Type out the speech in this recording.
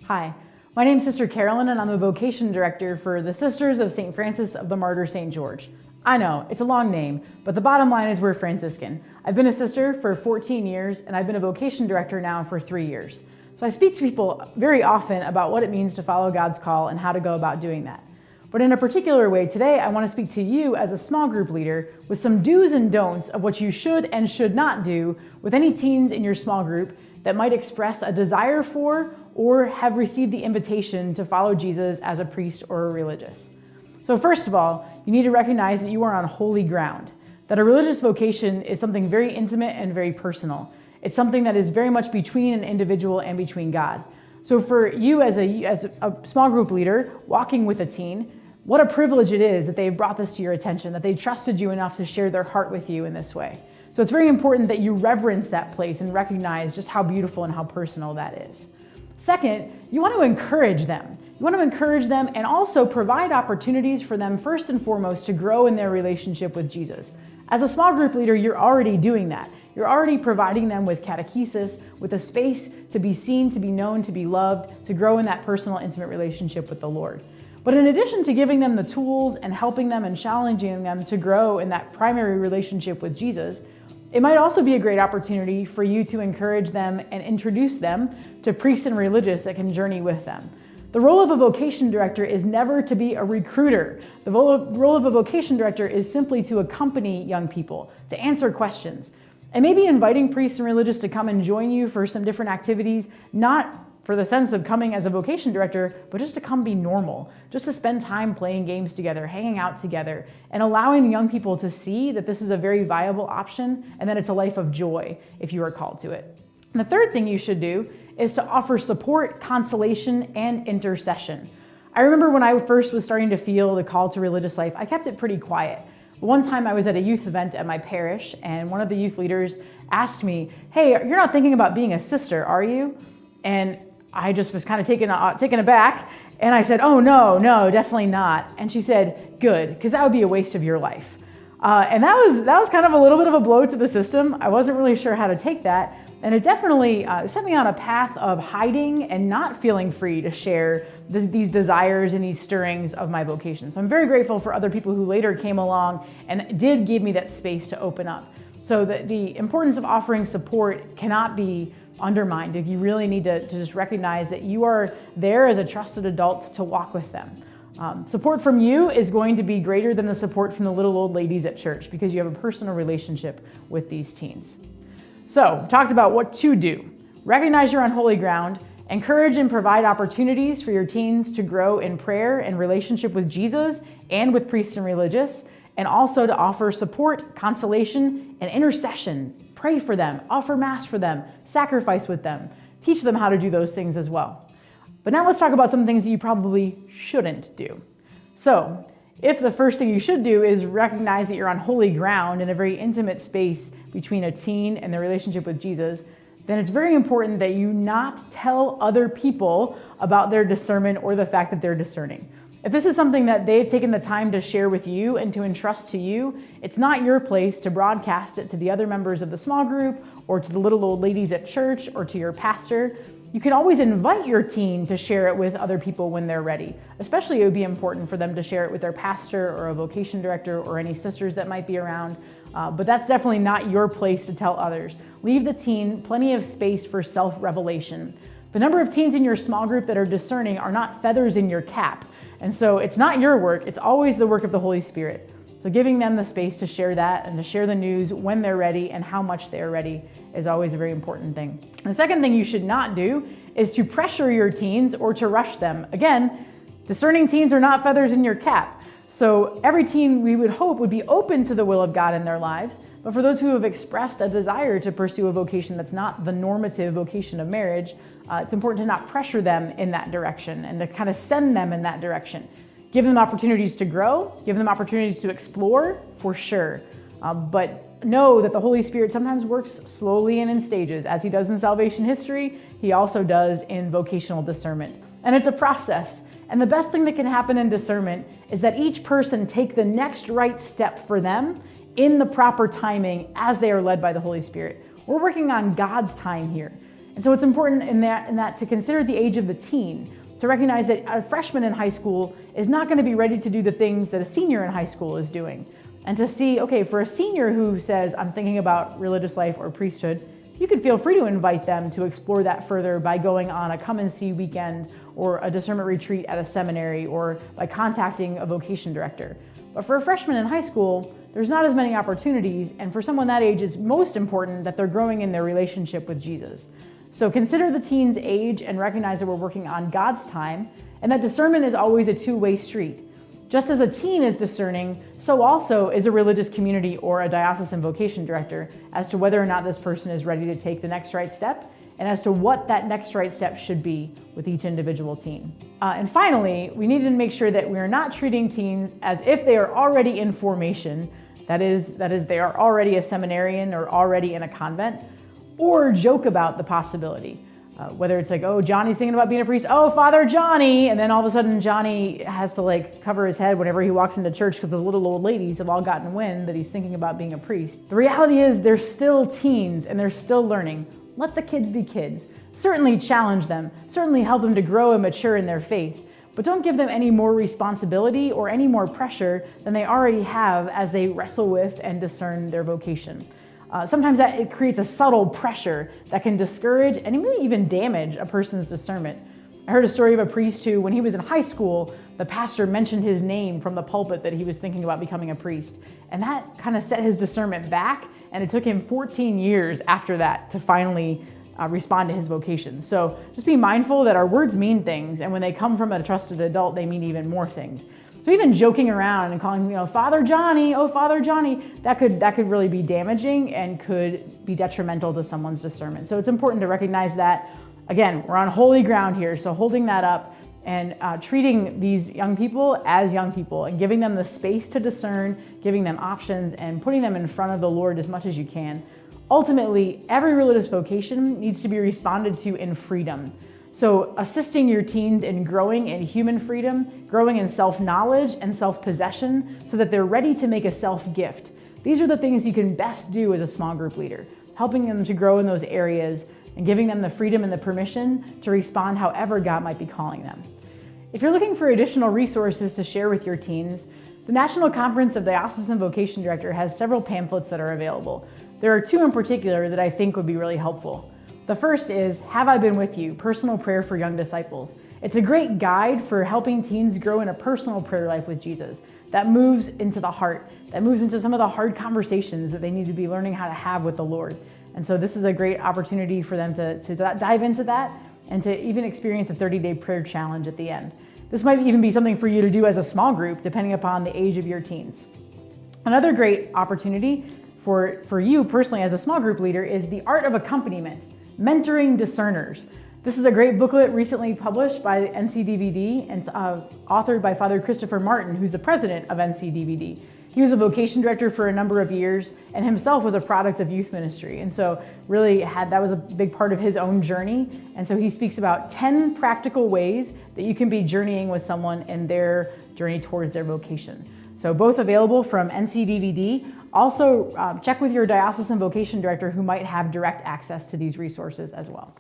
Hi, my name is Sister Karolyn and I'm the Vocation Director for the Sisters of St. Francis of the Martyr St. George. I know, it's a long name, but the bottom line is we're Franciscan. I've been a sister for 14 years and I've been a Vocation Director now for 3 years. So I speak to people very often about what it means to follow God's call and how to go about doing that. But in a particular way today, I want to speak to you as a small group leader with some do's and don'ts of what you should and should not do with any teens in your small group that might express a desire for or have received the invitation to follow Jesus as a priest or a religious. So first of all, you need to recognize that you are on holy ground, that a religious vocation is something very intimate and very personal. It's something that is very much between an individual and between God. So for you as a small group leader walking with a teen, what a privilege it is that they've brought this to your attention, that they trusted you enough to share their heart with you in this way. So it's very important that you reverence that place and recognize just how beautiful and how personal that is. Second, you want to encourage them. You want to encourage them and also provide opportunities for them first and foremost to grow in their relationship with Jesus. As a small group leader, you're already doing that. You're already providing them with catechesis, with a space to be seen, to be known, to be loved, to grow in that personal, intimate relationship with the Lord. But in addition to giving them the tools and helping them and challenging them to grow in that primary relationship with Jesus, it might also be a great opportunity for you to encourage them and introduce them to priests and religious that can journey with them. The role of a vocation director is never to be a recruiter. The role of a vocation director is simply to accompany young people, to answer questions, and maybe inviting priests and religious to come and join you for some different activities, not for the sense of coming as a vocation director, but just to come be normal, just to spend time playing games together, hanging out together, and allowing young people to see that this is a very viable option and that it's a life of joy if you are called to it. And the third thing you should do is to offer support, consolation, and intercession. I remember when I first was starting to feel the call to religious life, I kept it pretty quiet. One time I was at a youth event at my parish and one of the youth leaders asked me, "Hey, you're not thinking about being a sister, are you?" And I just was kind of taken aback, and I said, "Oh, no, definitely not." And she said, "Good, because that would be a waste of your life." And that was kind of a little bit of a blow to the system. I wasn't really sure how to take that, and it definitely set me on a path of hiding and not feeling free to share these desires and these stirrings of my vocation. So I'm very grateful for other people who later came along and did give me that space to open up. So the importance of offering support cannot be undermined. You really need to just recognize that you are there as a trusted adult to walk with them. Support from you is going to be greater than the support from the little old ladies at church because you have a personal relationship with these teens. So, we've talked about what to do. Recognize you're on holy ground, encourage and provide opportunities for your teens to grow in prayer and relationship with Jesus and with priests and religious, and also to offer support, consolation, and intercession. Pray for them, offer Mass for them, sacrifice with them, teach them how to do those things as well. But now let's talk about some things that you probably shouldn't do. So, if the first thing you should do is recognize that you're on holy ground in a very intimate space between a teen and their relationship with Jesus, then it's very important that you not tell other people about their discernment or the fact that they're discerning. If this is something that they've taken the time to share with you and to entrust to you, it's not your place to broadcast it to the other members of the small group or to the little old ladies at church or to your pastor. You can always invite your teen to share it with other people when they're ready. Especially it would be important for them to share it with their pastor or a vocation director or any sisters that might be around. But that's definitely not your place to tell others. Leave the teen plenty of space for self-revelation. The number of teens in your small group that are discerning are not feathers in your cap. And so it's not your work, it's always the work of the Holy Spirit. So giving them the space to share that and to share the news when they're ready and how much they're ready is always a very important thing. The second thing you should not do is to pressure your teens or to rush them. Again, discerning teens are not feathers in your cap. So every teen we would hope would be open to the will of God in their lives, but for those who have expressed a desire to pursue a vocation that's not the normative vocation of marriage, it's important to not pressure them in that direction and to kind of send them in that direction. Give them opportunities to grow, give them opportunities to explore, for sure. But know that the Holy Spirit sometimes works slowly and in stages. As he does in salvation history, he also does in vocational discernment. And it's a process. And the best thing that can happen in discernment is that each person take the next right step for them in the proper timing as they are led by the Holy Spirit. We're working on God's time here. And so it's important in that to consider the age of the teen, to recognize that a freshman in high school is not going to be ready to do the things that a senior in high school is doing. And to see, okay, for a senior who says, I'm thinking about religious life or priesthood, you could feel free to invite them to explore that further by going on a come and see weekend or a discernment retreat at a seminary or by contacting a vocation director. But for a freshman in high school, there's not as many opportunities, and for someone that age, it's most important that they're growing in their relationship with Jesus. So consider the teen's age and recognize that we're working on God's time, and that discernment is always a two-way street. Just as a teen is discerning, so also is a religious community or a diocesan vocation director as to whether or not this person is ready to take the next right step and as to what that next right step should be with each individual teen. And finally, we need to make sure that we are not treating teens as if they are already in formation, that is they are already a seminarian or already in a convent, or joke about the possibility. Whether it's like, oh, Johnny's thinking about being a priest, oh, Father Johnny, and then all of a sudden Johnny has to cover his head whenever he walks into church because the little old ladies have all gotten wind that he's thinking about being a priest. The reality is they're still teens and they're still learning. Let the kids be kids. Certainly challenge them, certainly help them to grow and mature in their faith, but don't give them any more responsibility or any more pressure than they already have as they wrestle with and discern their vocation. Sometimes it creates a subtle pressure that can discourage and maybe even damage a person's discernment. I heard a story of a priest who, when he was in high school, the pastor mentioned his name from the pulpit that he was thinking about becoming a priest. And that kind of set his discernment back, and it took him 14 years after that to finally respond to his vocation. So just be mindful that our words mean things, and when they come from a trusted adult, they mean even more things. So even joking around and calling, Father Johnny, oh, Father Johnny, that could really be damaging and could be detrimental to someone's discernment. So it's important to recognize that, again, we're on holy ground here. So holding that up and treating these young people as young people and giving them the space to discern, giving them options and putting them in front of the Lord as much as you can. Ultimately, every religious vocation needs to be responded to in freedom. So assisting your teens in growing in human freedom, growing in self-knowledge and self-possession so that they're ready to make a self-gift. These are the things you can best do as a small group leader, helping them to grow in those areas and giving them the freedom and the permission to respond however God might be calling them. If you're looking for additional resources to share with your teens, the National Conference of Diocesan Vocation Director has several pamphlets that are available. There are two in particular that I think would be really helpful. The first is Have I Been With You? Personal Prayer for Young Disciples. It's a great guide for helping teens grow in a personal prayer life with Jesus that moves into the heart, that moves into some of the hard conversations that they need to be learning how to have with the Lord. And so this is a great opportunity for them to dive into that and to even experience a 30-day prayer challenge at the end. This might even be something for you to do as a small group, depending upon the age of your teens. Another great opportunity for you personally as a small group leader is The Art of Accompaniment, Mentoring Discerners. This is a great booklet recently published by NCDVD and authored by Father Christopher Martin, who's the president of NCDVD. He was a vocation director for a number of years and himself was a product of youth ministry. And so really that was a big part of his own journey. And so he speaks about 10 practical ways that you can be journeying with someone in their journey towards their vocation. So both available from NCDVD. Also check with your diocesan vocation director who might have direct access to these resources as well.